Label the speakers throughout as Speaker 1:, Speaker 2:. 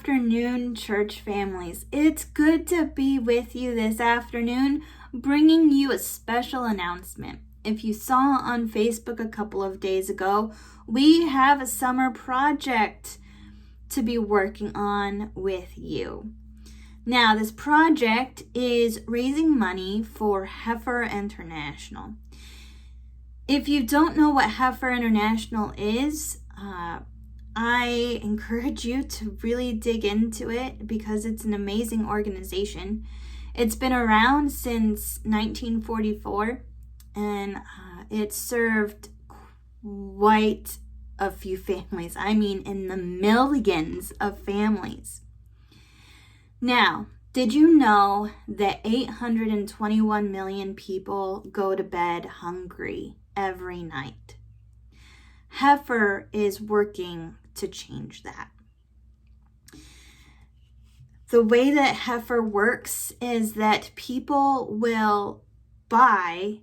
Speaker 1: afternoon, church families. It's good to be with you this afternoon, bringing you a special announcement. If you saw on Facebook a couple of days ago, we have a summer project to be working on with you. Now, this project is raising money for Heifer International. If you don't know what Heifer International is, I encourage you to really dig into it because it's an amazing organization. It's been around since 1944 and it served quite a few families. I mean, in the millions of families. Now, did you know that 821 million people go to bed hungry every night? Heifer is working to change that. The way that Heifer works is that people will buy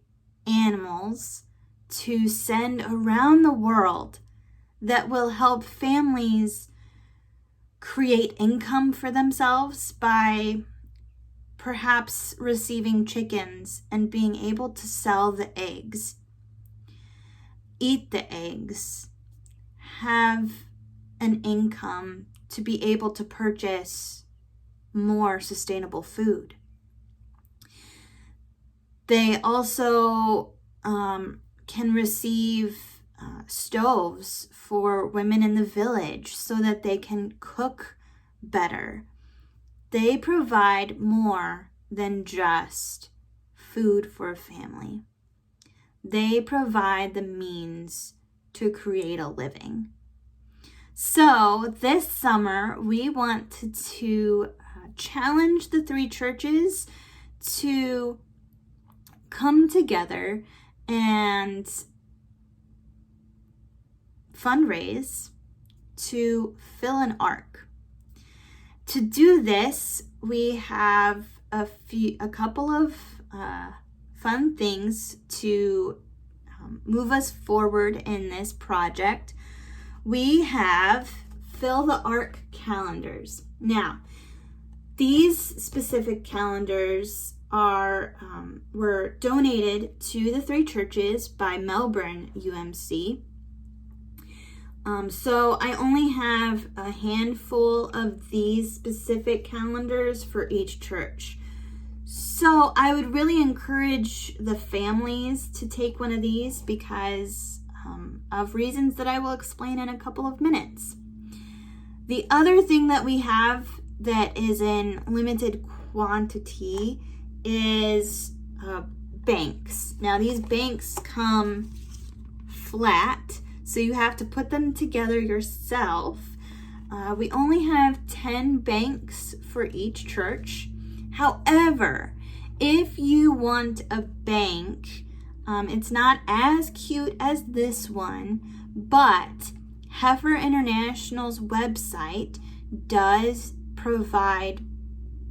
Speaker 1: animals to send around the world that will help families create income for themselves by perhaps receiving chickens and being able to sell the eggs, eat the eggs, have an income to be able to purchase more sustainable food. They also can receive stoves for women in the village so that they can cook better. They provide more than just food for a family. They provide the means to create a living. So this summer, we want to challenge the three churches to come together and fundraise to fill an ark. To do this, we have a couple of fun things to move us forward in this project. We have Fill the Ark calendars. Now, these specific calendars were donated to the three churches by Melbourne UMC. So I only have a handful of these specific calendars for each church. So I would really encourage the families to take one of these because of reasons that I will explain in a couple of minutes. The other thing that we have that is in limited quantity is banks. Now these banks come flat, so you have to put them together yourself. We only have 10 banks for each church. However, if you want a bank, it's not as cute as this one, but Heifer International's website does provide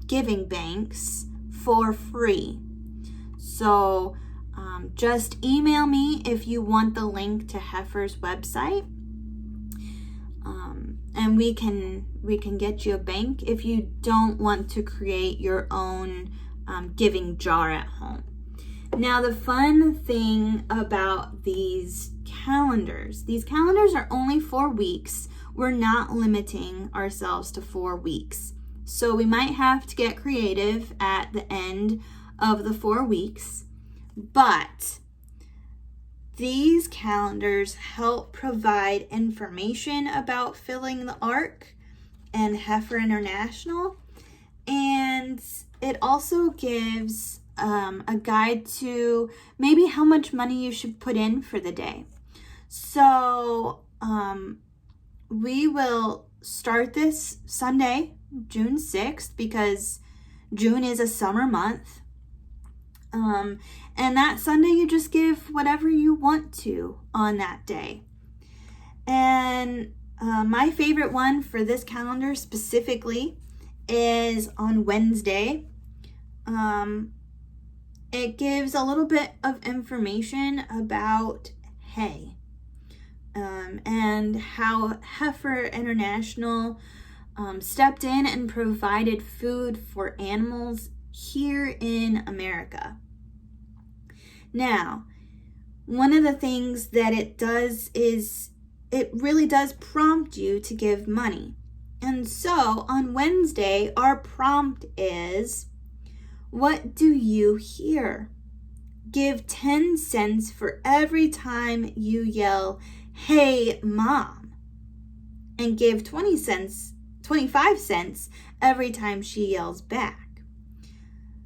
Speaker 1: giving banks for free. So just email me if you want the link to Heifer's website, and we can get you a bank if you don't want to create your own giving jar at home. Now, the fun thing about these calendars are only 4 weeks. We're not limiting ourselves to 4 weeks. So we might have to get creative at the end of the 4 weeks, but these calendars help provide information about filling the ark and Heifer International, and it also gives a guide to maybe how much money you should put in for the day. So we will start this Sunday, June 6th, because June is a summer month. And that Sunday you just give whatever you want to on that day. And my favorite one for this calendar specifically is on Wednesday. It gives a little bit of information about hay and how Heifer International stepped in and provided food for animals here in America. Now, one of the things that it does is it really does prompt you to give money. And so on Wednesday, our prompt is, what do you hear? Give 10 cents for every time you yell, "Hey, Mom," and give 25 cents every time she yells back.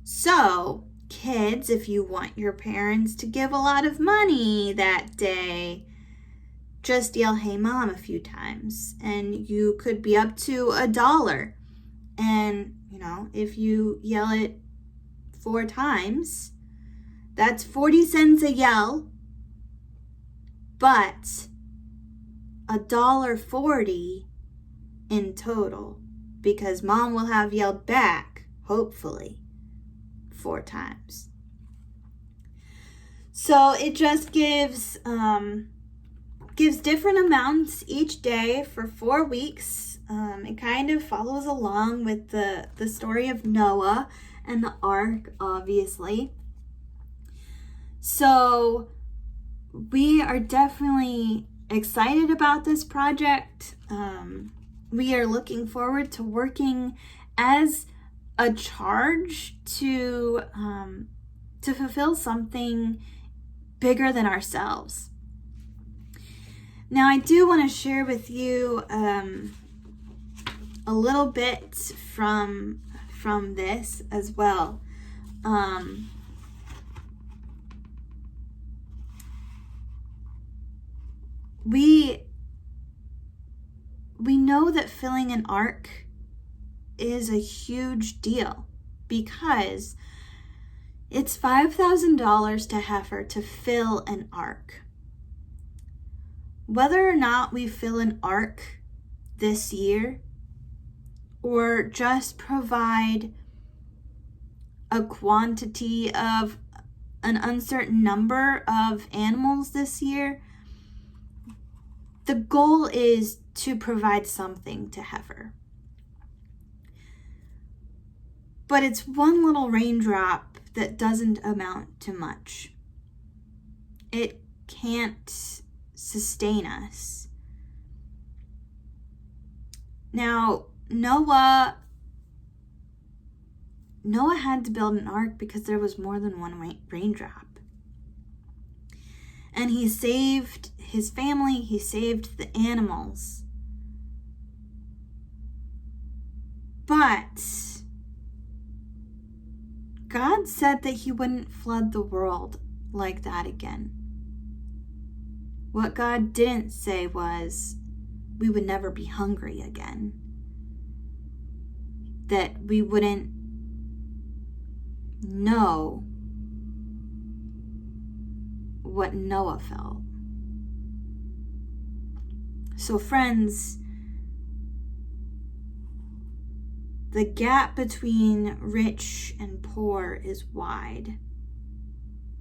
Speaker 1: So, kids, if you want your parents to give a lot of money that day, just yell, "Hey, Mom," a few times, and you could be up to $1. And, if you yell it 4 times, that's 40 cents a yell, but $1.40 in total, because Mom will have yelled back, hopefully, 4 times. So it just gives different amounts each day for 4 weeks. It kind of follows along with the story of Noah and the ark, obviously. So we are definitely excited about this project. We are looking forward to working as a charge to fulfill something bigger than ourselves. Now, I do want to share with you a little bit from this as well. We know that filling an ark is a huge deal because it's $5,000 to heifer to fill an ark. Whether or not we fill an ark this year or just provide a quantity of an uncertain number of animals this year, the goal is to provide something to heifer. But it's one little raindrop that doesn't amount to much. It can't sustain us. Now, Noah had to build an ark because there was more than one raindrop. And he saved his family, he saved the animals. But God said that he wouldn't flood the world like that again. What God didn't say was we would never be hungry again. That we wouldn't know what Noah felt. So friends, the gap between rich and poor is wide.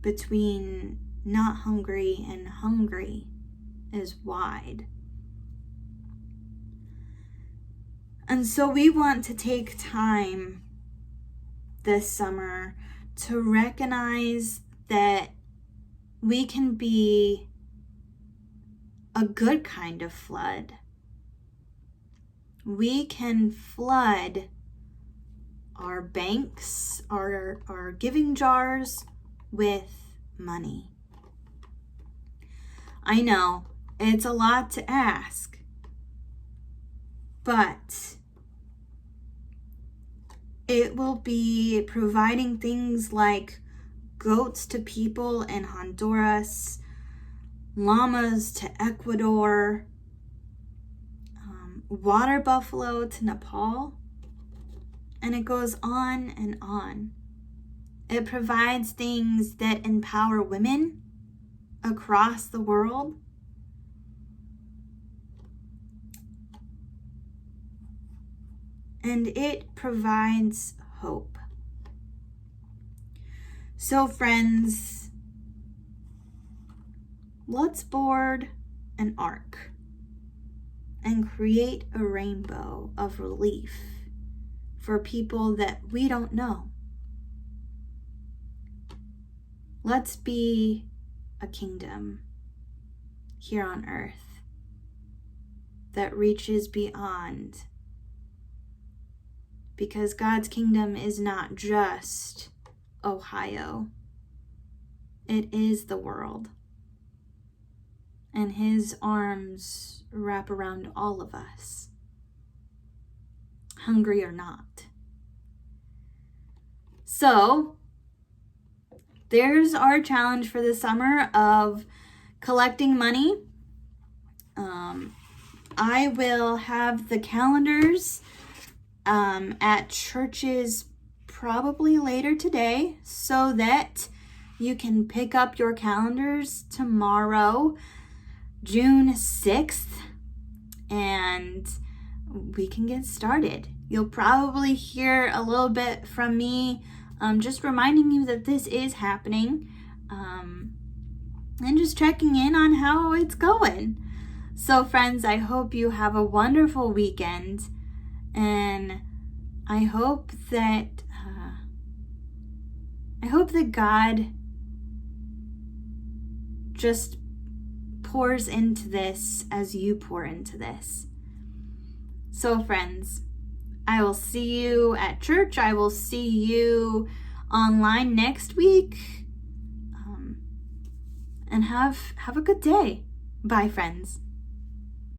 Speaker 1: Between not hungry and hungry is wide. And so we want to take time this summer to recognize that we can be a good kind of flood. We can flood our banks, our giving jars with money. I know it's a lot to ask, but it will be providing things like goats to people in Honduras, llamas to Ecuador, water buffalo to Nepal, and it goes on and on. It provides things that empower women across the world. And it provides hope. So friends, let's board an ark and create a rainbow of relief for people that we don't know. Let's be a kingdom here on earth that reaches beyond, because God's kingdom is not just Ohio. It is the world. And his arms wrap around all of us, hungry or not. So, there's our challenge for the summer of collecting money. I will have the calendars at churches probably later today so that you can pick up your calendars tomorrow, June 6th, and we can get started. You'll probably hear a little bit from me, just reminding you that this is happening, and just checking in on how it's going. So friends, I hope you have a wonderful weekend, and I hope that God just pours into this as you pour into this. So friends, I will see you at church. I will see you online next week. And have a good day. Bye, friends.